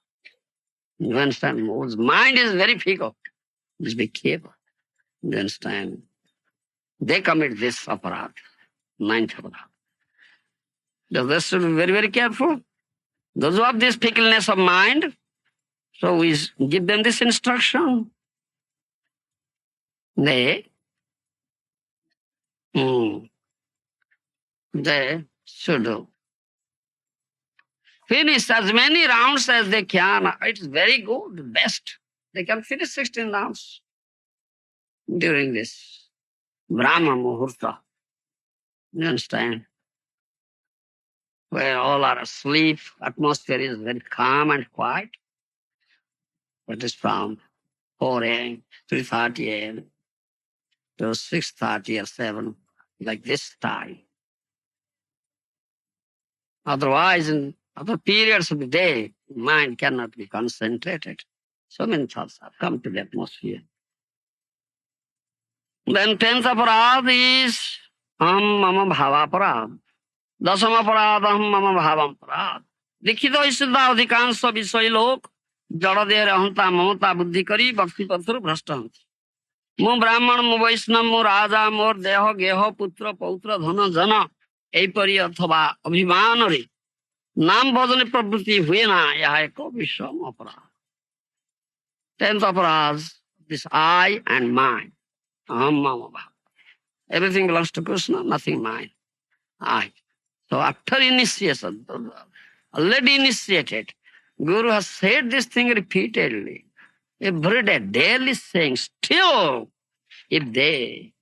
You understand? Whose mind is very fickle. Just be careful. You understand? They commit this aparad, ninth aparad. They should be very, very careful. Those who have this fickleness of mind, so we give them this instruction. They should finish as many rounds as they can. It is very good, best. They can finish 16 rounds during this Brahma Muhurta. You understand? Where all are asleep, atmosphere is very calm and quiet. It is from 4 a.m., 3:30 a.m. to 6:30 or 7, like this time. Otherwise, in other periods of the day, mind cannot be concentrated. So many thoughts have come to the atmosphere. Then 10th aparad is aham mama bhava aparad. दसम अपराध हम मम भावम अपराध लिखित सिद्ध अधिकांश विषय लोक जड़ देह अहंता ममता बुद्धि करी भक्ति पथर भ्रष्ट हंती मु ब्राह्मण मु वैष्णव मु राजा मोर देह गेह पुत्र पौत्र धन जन एपरी अथवा अभिमान रे नाम भजन प्रवृत्ति हुए ना यह एक विषम अपराध 10th अपराध दिस आई एंड माइन अहम मम भाव everything belongs to Krishna nothing mine I. So after initiation, already initiated, Guru has said this thing repeatedly. Every day, daily saying, still, if they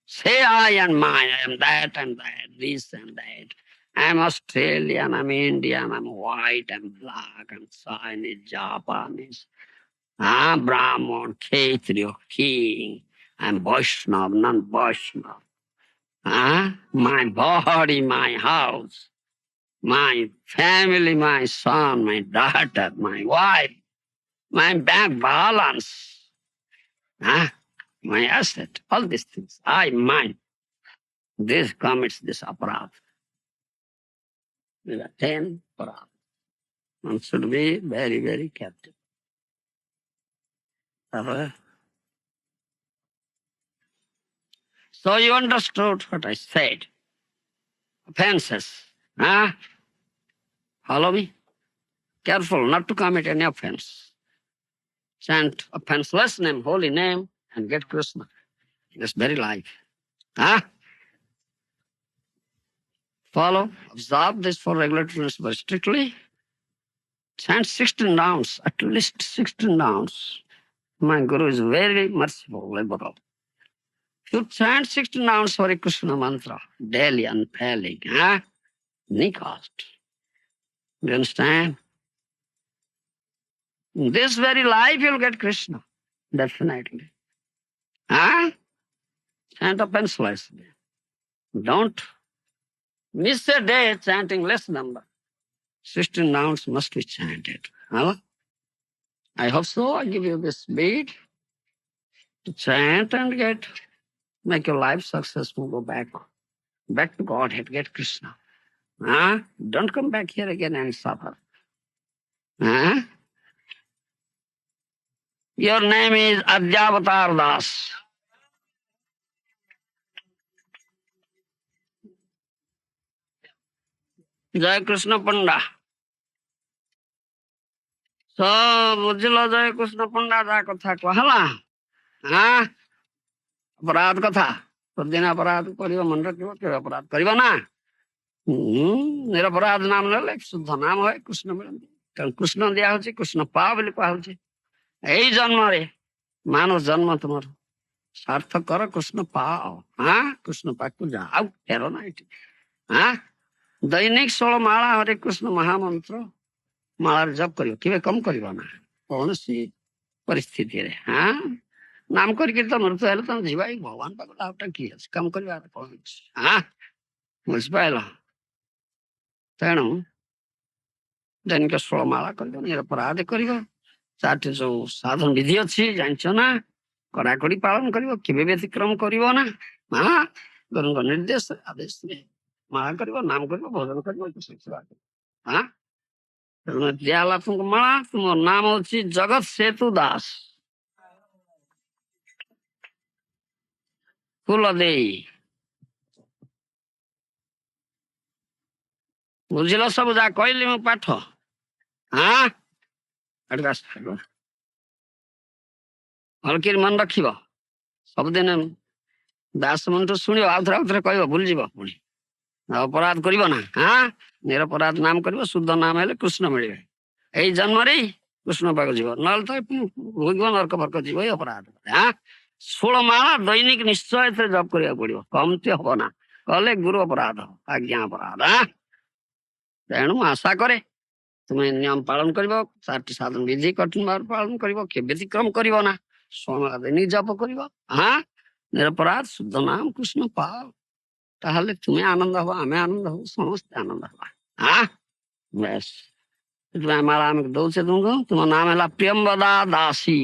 say I and mine, I am that and that, this and that, I am Australian, I am Indian, I am white, I am black, I am Chinese, Japanese, I am Brahman, Kshatriya, king, I am Vaishnava, non-Vaishnava. My body, my house, my family, my son, my daughter, my wife, my bank balance, my asset, all these things, mine. This commits this aparad. There are 10 aparad. One should be very, very careful. So you understood what I said. Offenses. Follow me? Careful not to commit any offense. Chant offenseless name, holy name, and get Krishna. this very life. Huh? Follow, observe this for regulatoriness very strictly. Chant 16 rounds, at least 16 rounds. My Guru is very merciful, liberal. You chant 16 rounds Hare Krishna mantra daily, unfailing. Huh? Any cost. Do you understand? In this very life, you'll get Krishna. Definitely. Huh? Chant a pencilizely. Don't miss a day chanting less number. 16 rounds must be chanted. Huh? I hope so. I give you this bead to chant and make your life successful. Go back to Godhead, get Krishna. Huh? Don't come back here again and suffer. Huh? Your name is Adyavatar Das. Jai Krishna Panda. So, ବୁଝିଲ ଜୟ କୃଷ୍ଣ ପଣ୍ଡା ଯାହା କଥା କୁହାହେଲା ଅପରାଧ କଥା ପ୍ରତିଦିନ ଅପରାଧ କରିବ ମନେ ରଖିବ କେବେ ଅପରାଧ କରିବ ନା ନିରପରାଧ ନାମ ନେଲେ ଶୁଦ୍ଧ ନାମ ହୁଏ କୃଷ୍ଣ ମିଳନ୍ତି ତେଣୁ କୃଷ୍ଣ ଦିଆ ହଉଛି କୃଷ୍ଣ ପାଅ ବୋଲି କୁହାହଉଛି ଏଇ ଜନ୍ମରେ ମାନବ ଜନ୍ମ ତୁମର ସାର୍ଥକ କର କୃଷ୍ଣ ପାଅ କୃଷ୍ଣ ପାଖକୁ ଯାଅ ଆଉ ଫେର ନା ଏଠି ଦୈନିକ 16 ମାଳା ହରେ କୃଷ୍ଣ ମହାମନ୍ତ୍ର ମାଳାରେ ଜପ କରିବ କେବେ କମ କରିବ ନା କୌଣସି ପରିସ୍ଥିତିରେ ନାମ କରିକି ତ ମୃତ୍ୟୁ ହେଲେ ତମେ ଯିବା ଏଇ ଭଗବାନ ପାଖରେ ଆଉଟା କିଏ ଅଛି କାମ କରିବା କଣ ଅଛି ବୁଝିପାରିଲ ତେଣୁ ଦୈନିକ 16 ମାଳା କରିବ ନିରପରାଧ କରିବ 4ଟି ଯୋଉ ସାଧନ ବିଧି ଅଛି ଜାଣିଛ ନା କଡାକଡି ପାଳନ କରିବ କେବେ ବ୍ୟତିକ୍ରମ କରିବ ନା ଗୁରୁଙ୍କ ନିର୍ଦ୍ଦେଶ ଆଦେଶରେ ମାଳା କରିବ ନାମ କରିବ ଭୋଜନ କରିବ ସେବା କରିବ ଦିଆହେଲା ତୁମକୁ ମାଳା ତୁମ ନାମ ହଉଛି ଜଗତ ସେତୁ ଦାସ ଫୁଲ ଦେଇ ବୁଝିଲ ସବୁ ଯାହା କହିଲି ମୁଁ ପାଠ ଭଲକିରି ମନେ ରଖିବ ସବୁଦିନ ଦାସ ମନ୍ତ୍ର ଶୁଣିବ ଆଉଥରେ କହିବ ଭୁଲିଯିବ ପୁଣି ଅପରାଧ କରିବ ନା ନିରପରାଧ ନାମ କରିବ ଶୁଦ୍ଧ ନାମ ହେଲେ କୃଷ୍ଣ ମିଳିବେ ଏଇ ଜନ୍ମରେ କୃଷ୍ଣ ପାଖକୁ ଯିବ ନହେଲେ ତ ଭୋଗିବ ନର୍କ ଫର୍କ ଯିବ ଏଇ ଅପରାଧ 16 ମାଳା ଦୈନିକ ନିଶ୍ଚୟ ଏଥିରେ ଜପ କରିବାକୁ ପଡିବ କମତି ହବ ନା କଲେ ଗୁରୁ ଅପରାଧ ଆଜ୍ଞା ଅପରାଧ ତେଣୁ ଆଶା କରେ ତୁମେ ନିୟମ ପାଳନ କରିବ 4ଟି ସାଧନ ବିଧି କଠିନ ଭାବରେ ପାଳନ କରିବ କେବେ ବ୍ୟତିକ୍ରମ କରିବ ନା 16 ମାଳା ଦୈନିକ ଜପ କରିବ ନିରପରାଧ ଶୁଦ୍ଧ ନାମ କୃଷ୍ଣ ପାଅ ତାହେଲେ ତୁମେ ଆନନ୍ଦ ହବ ଆମେ ଆନନ୍ଦ ହବ ସମସ୍ତେ ଆନନ୍ଦ ହବା ବେଶ ସେଥିପାଇଁ ମାଳା ଆମେ ଦଉଛେ ତୁମକୁ ତୁମ ନାମ ହେଲା ପ୍ରିୟମ୍ବଦା ଦାସୀ